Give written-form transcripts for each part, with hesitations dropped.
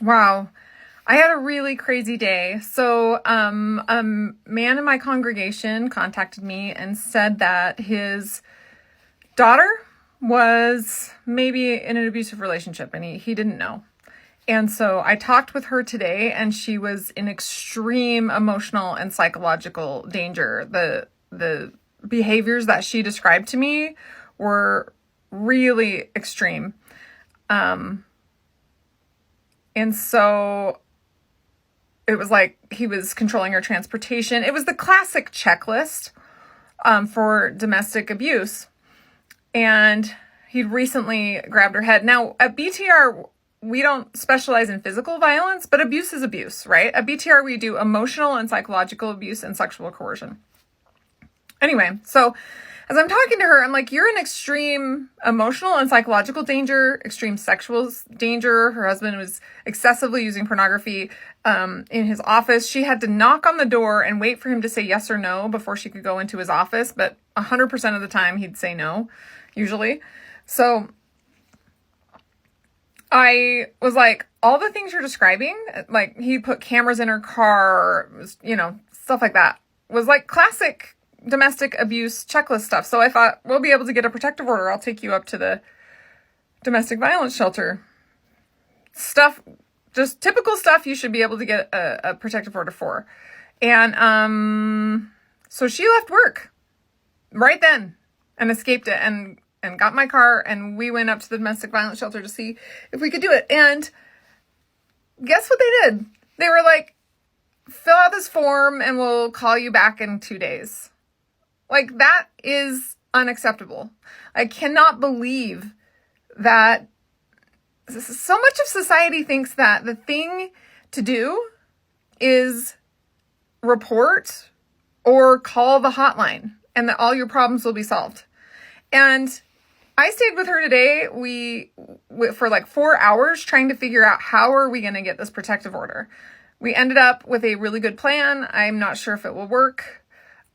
Wow. I had a really crazy day. So, a man in my congregation contacted me and said that his daughter was maybe in an abusive relationship and he didn't know. And so I talked with her today and she was in extreme emotional and psychological danger. The behaviors that she described to me were really extreme. And so it was like he was controlling her transportation. It was the classic checklist for domestic abuse. And he'd recently grabbed her head. Now, at BTR, we don't specialize in physical violence, but abuse is abuse, right? At BTR, we do emotional and psychological abuse and sexual coercion. Anyway, so as I'm talking to her, I'm like, you're in extreme emotional and psychological danger, extreme sexual danger. Her husband was excessively using pornography in his office. She had to knock on the door and wait for him to say yes or no before she could go into his office. But 100% of the time, he'd say no, usually. So I was like, all the things you're describing, like he put cameras in her car, stuff like that, was like classic domestic abuse checklist stuff. So I thought, we'll be able to get a protective order. I'll take you up to the domestic violence shelter. Stuff, just typical stuff you should be able to get a protective order for. And so she left work right then and escaped it and got my car, and we went up to the domestic violence shelter to see if we could do it. And guess what they did? They were like, fill out this form and we'll call you back in 2 days. Like, that is unacceptable. I cannot believe that so much of society thinks that the thing to do is report or call the hotline and that all your problems will be solved. And I stayed with her today. For like 4 hours trying to figure out how are we going to get this protective order. We ended up with a really good plan. I'm not sure if it will work.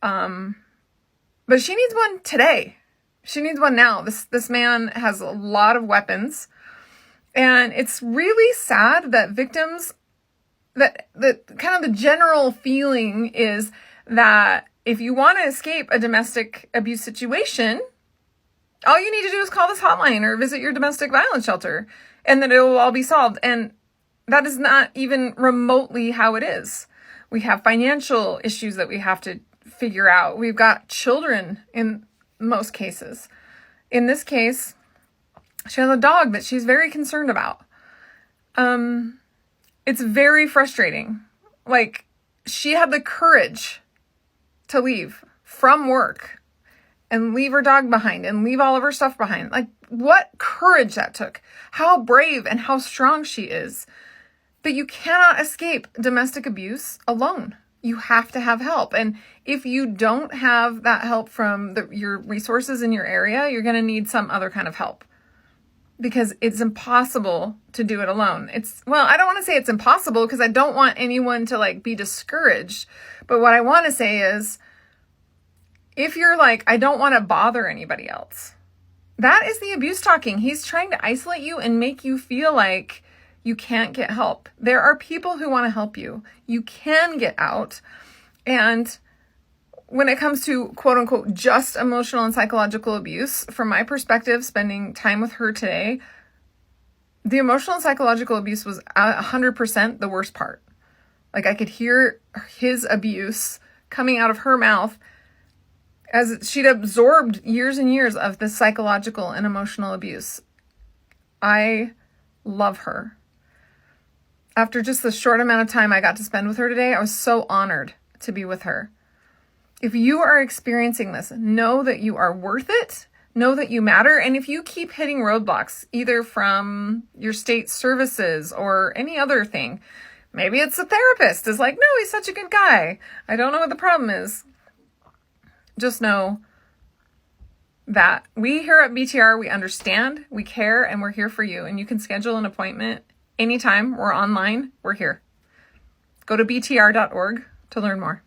But she needs one today. She needs one now. This man has a lot of weapons. And it's really sad that victims, that kind of the general feeling is that if you want to escape a domestic abuse situation, all you need to do is call this hotline or visit your domestic violence shelter, and then it will all be solved. And that is not even remotely how it is. We have financial issues that we have to figure out. We've got children in most cases. In this case, she has a dog that she's very concerned about. It's very frustrating. Like, she had the courage to leave from work and leave her dog behind and leave all of her stuff behind. Like, what courage that took. How brave and how strong she is. But you cannot escape domestic abuse alone. You have to have help. And if you don't have that help from your resources in your area, you're going to need some other kind of help. Because it's impossible to do it alone. I don't want to say it's impossible because I don't want anyone to like be discouraged. But what I want to say is, if you're like, I don't want to bother anybody else, that is the abuse talking. He's trying to isolate you and make you feel like you can't get help. There are people who want to help you. You can get out. And when it comes to quote unquote just emotional and psychological abuse, from my perspective, spending time with her today, the emotional and psychological abuse was 100% the worst part. Like, I could hear his abuse coming out of her mouth as she'd absorbed years and years of this psychological and emotional abuse. I love her. After just the short amount of time I got to spend with her today, I was so honored to be with her. If you are experiencing this, know that you are worth it. Know that you matter. And if you keep hitting roadblocks, either from your state services or any other thing, maybe it's a therapist is like, no, he's such a good guy. I don't know what the problem is. Just know that we here at BTR, we understand, we care, and we're here for you. And you can schedule an appointment anytime. We're online. We're here. Go to btr.org to learn more.